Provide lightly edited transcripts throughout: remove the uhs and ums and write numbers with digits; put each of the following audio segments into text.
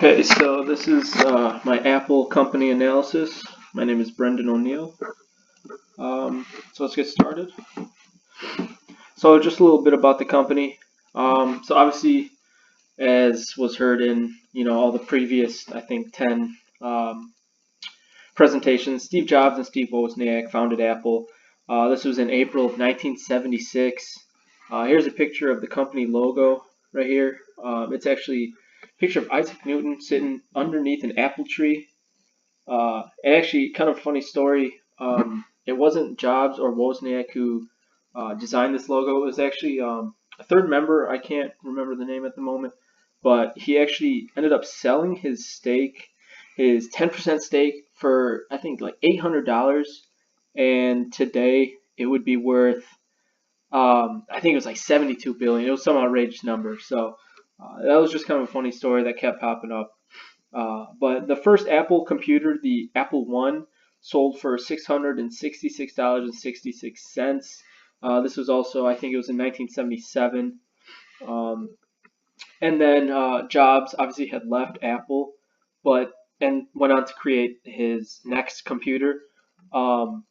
Okay, so this is my Apple company analysis. My name is Brendan O'Neill. So let's get started. So just a little bit about the company. So obviously, as was heard in all the previous, I think 10 presentations, Steve Jobs and Steve Wozniak founded Apple. This was in April of 1976. Here's a picture of the company logo right here. It's actually a picture of Isaac Newton sitting underneath an apple tree. And actually, kind of funny story. It wasn't Jobs or Wozniak who designed this logo. It was actually a third member. I can't remember the name at the moment, but he actually ended up selling his stake, his 10% stake, for I think like $800. And today it would be worth, I think it was like 72 billion. It was some outrageous number. So that was just kind of a funny story that kept popping up. But the first Apple computer, the Apple I, sold for $666.66. This was also, I think it was in 1977. And then Jobs obviously had left Apple, and went on to create his next computer. That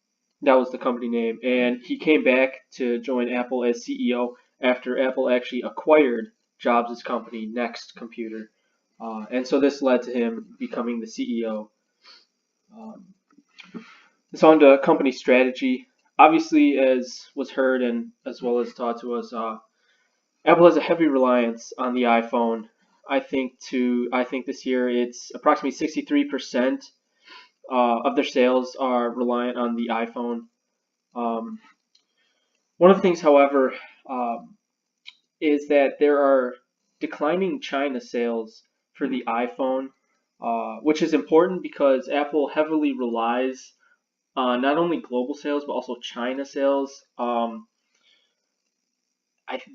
was the company name, and he came back to join Apple as CEO after Apple actually acquired Jobs' company, Next Computer. And so this led to him becoming the CEO. It's on to company strategy. Obviously, as was heard and as well as taught to us, Apple has a heavy reliance on the iPhone. I think this year it's approximately 63% of their sales are reliant on the iPhone. One of the things, however, is that there are declining China sales for the iPhone, which is important because Apple heavily relies on not only global sales but also China sales.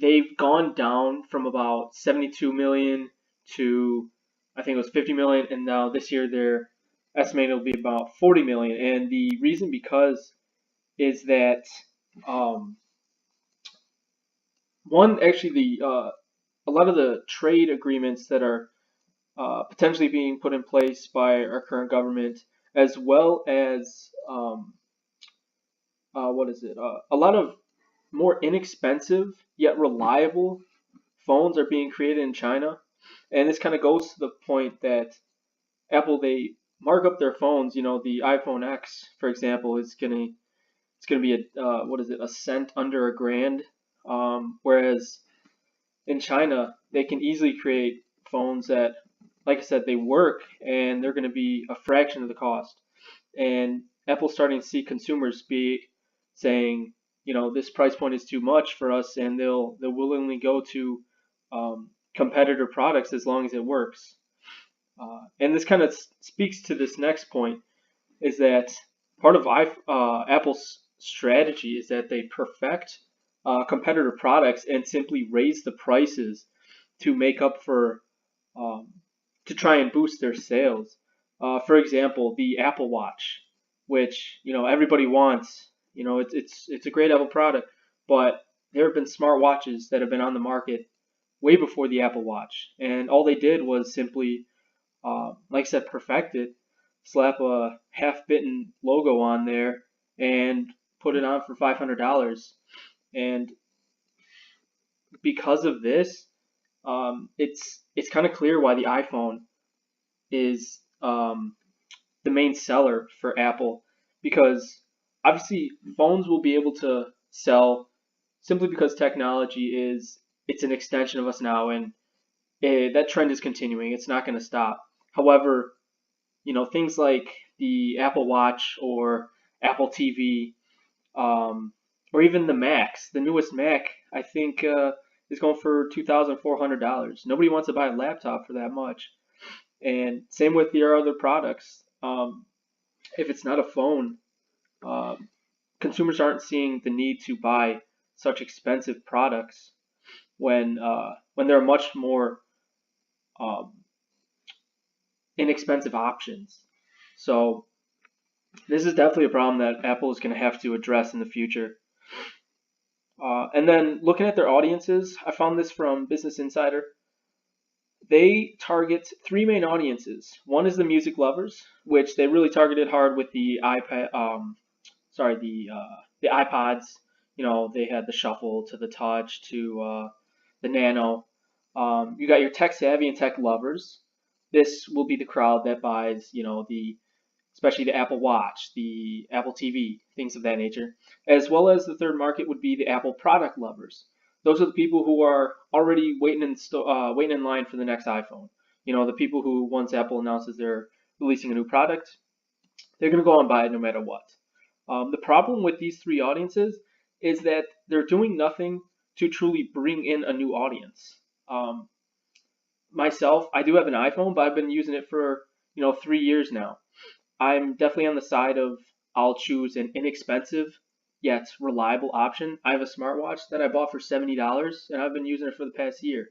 They've gone down from about 72 million to I think it was 50 million, and now this year they're estimated will be about 40 million. And the reason because is that one actually a lot of the trade agreements that are potentially being put in place by our current government, as well as a lot of more inexpensive yet reliable phones are being created in China. And this kind of goes to the point that Apple, they mark up their phones. The iPhone X, for example, is gonna be a cent under a grand, whereas in China they can easily create phones that, like I said, they work and they're going to be a fraction of the cost. And Apple's starting to see consumers be saying, this price point is too much for us, and they'll willingly go to competitor products as long as it works. And this kind of speaks to this next point, is that part of Apple's strategy is that they perfect competitor products and simply raise the prices to make up for to try and boost their sales. For example, the Apple Watch, which everybody wants. It's a great Apple product, but there have been smart watches that have been on the market way before the Apple Watch, and all they did was simply, like I said, perfect it, slap a half-bitten logo on there, and put it on for $500. And because of this, it's kind of clear why the iPhone is the main seller for Apple, because obviously phones will be able to sell simply because technology it's an extension of us now, and that trend is continuing. It's not going to stop. However, things like the Apple Watch or Apple TV, or even the Macs, the newest Mac, I think is going for $2,400. Nobody wants to buy a laptop for that much. And same with your other products. If it's not a phone, consumers aren't seeing the need to buy such expensive products when there are much more inexpensive options. So this is definitely a problem that Apple is going to have to address in the future. And then looking at their audiences, I found this from Business Insider. They target three main audiences. One is the music lovers, which they really targeted hard with the iPad, the iPods. You know, they had the Shuffle to the Touch to the Nano. You got your tech savvy and tech lovers. This will be the crowd that buys, you know, the especially the Apple Watch, the Apple TV, things of that nature. As well as the third market would be the Apple product lovers. Those are the people who are already waiting in line for the next iPhone. You know, the people who once Apple announces they're releasing a new product, they're going to go and buy it no matter what. The problem with these three audiences is that they're doing nothing to truly bring in a new audience. Um, Myself, I do have an iPhone, but I've been using it for 3 years now. I'm definitely on the side of I'll choose an inexpensive yet reliable option. I have a smartwatch that I bought for $70 and I've been using it for the past year.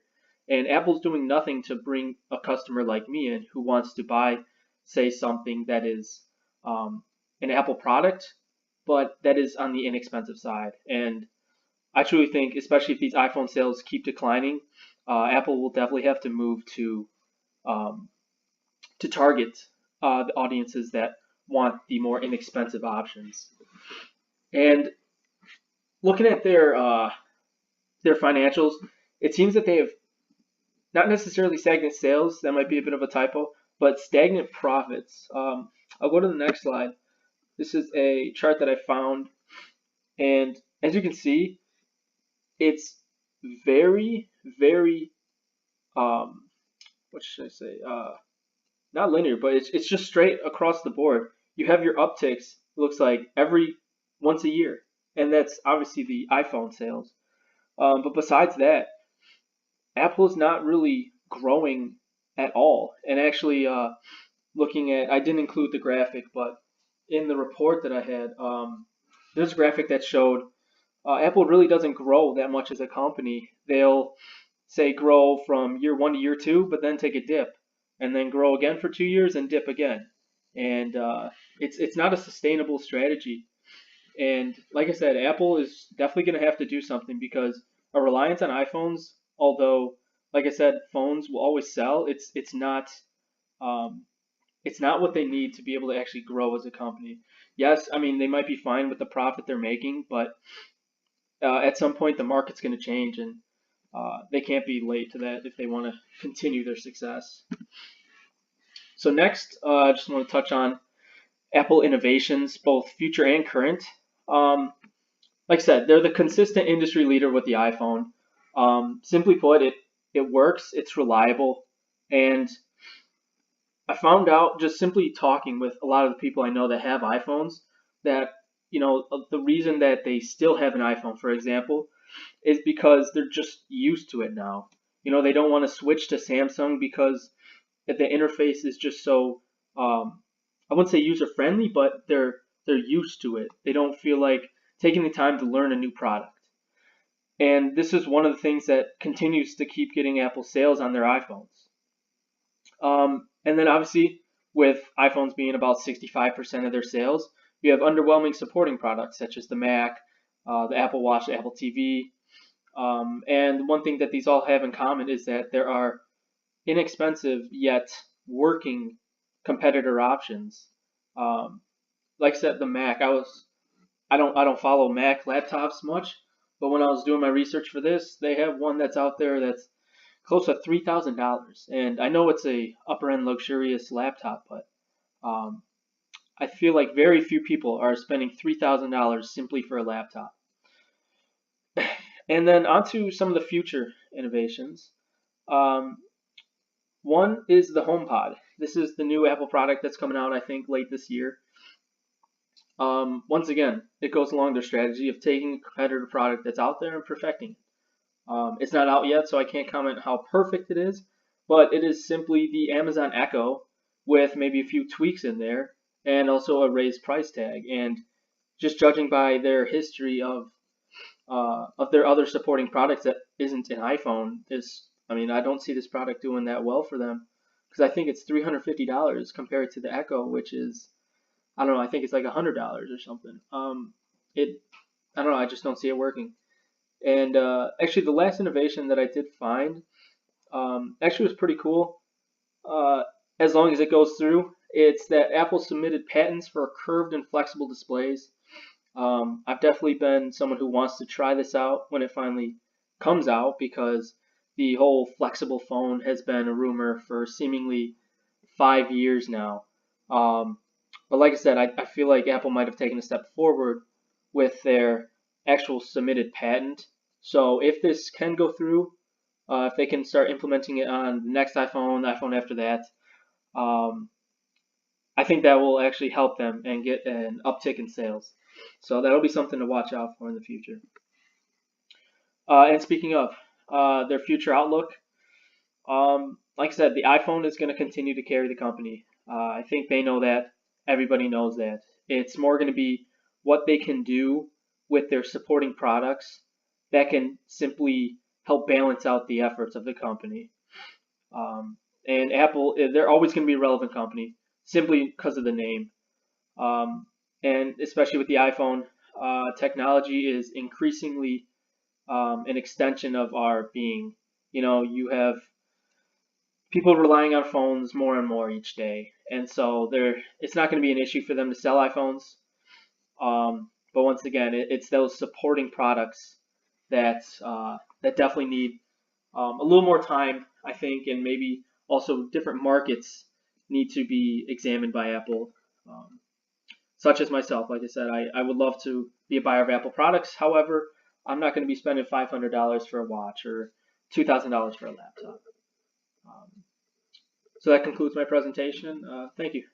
And Apple's doing nothing to bring a customer like me in who wants to buy, say, something that is an Apple product, but that is on the inexpensive side. And I truly think, especially if these iPhone sales keep declining, Apple will definitely have to move um, to target the audiences that want the more inexpensive options. And looking at their financials, it seems that they have not necessarily stagnant sales. That might be a bit of a typo, but stagnant profits. I'll go to the next slide. This is a chart that I found, and as you can see, it's very, very what should I say? Not linear, but it's just straight across the board. You have your upticks, it looks like every once a year, and that's obviously the iPhone sales. But besides that, Apple is not really growing at all. And actually, looking at, I didn't include the graphic, but in the report that I had, there's a graphic that showed Apple really doesn't grow that much as a company. They'll say grow from year one to year two, but then take a dip, and then grow again for 2 years and dip again. And it's not a sustainable strategy. And like I said, Apple is definitely going to have to do something because a reliance on iPhones, although like I said, phones will always sell. Um, it's not what they need to be able to actually grow as a company. Yes, I mean they might be fine with the profit they're making, but at some point the market's going to change, and they can't be late to that if they want to continue their success. So next, I just want to touch on Apple innovations, both future and current. Um, like I said, they're the consistent industry leader with the iPhone. Simply put, it works, it's reliable, and I found out just simply talking with a lot of the people I know that have iPhones that the reason that they still have an iPhone, for example, is because they're just used to it now. They don't want to switch to Samsung because the interface is just so I wouldn't say user friendly, but they're used to it. They don't feel like taking the time to learn a new product. And this is one of the things that continues to keep getting Apple sales on their iPhones. And then obviously, with iPhones being about 65% of their sales, you have underwhelming supporting products such as the Mac, the Apple Watch, the Apple TV. And one thing that these all have in common is that there are inexpensive yet working competitor options. Um, like I said, the Mac, I don't follow Mac laptops much, but when I was doing my research for this, they have one that's out there that's close to $3,000, and I know it's a upper end luxurious laptop, but um, I feel like very few people are spending $3,000 simply for a laptop. And then onto some of the future innovations. Um, One is the HomePod. This is the new Apple product that's coming out, I think, late this year. Once again, it goes along their strategy of taking a competitor product that's out there and perfecting it. It's not out yet, so I can't comment how perfect it is, but it is simply the Amazon Echo with maybe a few tweaks in there and also a raised price tag. And just judging by their history of their other supporting products that isn't an iPhone, I mean, I don't see this product doing that well for them because I think it's $350 compared to the Echo, which is I don't know, I think it's like $100 or something. It I don't know, I just don't see it working. And actually, the last innovation that I did find actually was pretty cool. Uh, as long as it goes through, it's that Apple submitted patents for curved and flexible displays. I've definitely been someone who wants to try this out when it finally comes out because the whole flexible phone has been a rumor for seemingly 5 years now. Um, but like I said, I feel like Apple might have taken a step forward with their actual submitted patent. So if this can go through, if they can start implementing it on the next iPhone, the iPhone after that, um, I think that will actually help them and get an uptick in sales. So that'll be something to watch out for in the future. And speaking of their future outlook, like I said, the iPhone is going to continue to carry the company. I think they know that. Everybody knows that. It's more going to be what they can do with their supporting products that can simply help balance out the efforts of the company. Um, and Apple, they're always going to be a relevant company simply because of the name. Um, and especially with the iPhone, technology is increasingly an extension of our being. You know, you have people relying on phones more and more each day, and so it's not going to be an issue for them to sell iPhones. But once again, it's those supporting products that definitely need a little more time, I think, and maybe also different markets need to be examined by Apple. Um, Such as myself, like I said, I would love to be a buyer of Apple products. However, I'm not going to be spending $500 for a watch or $2,000 for a laptop. Um, so that concludes my presentation. Thank you.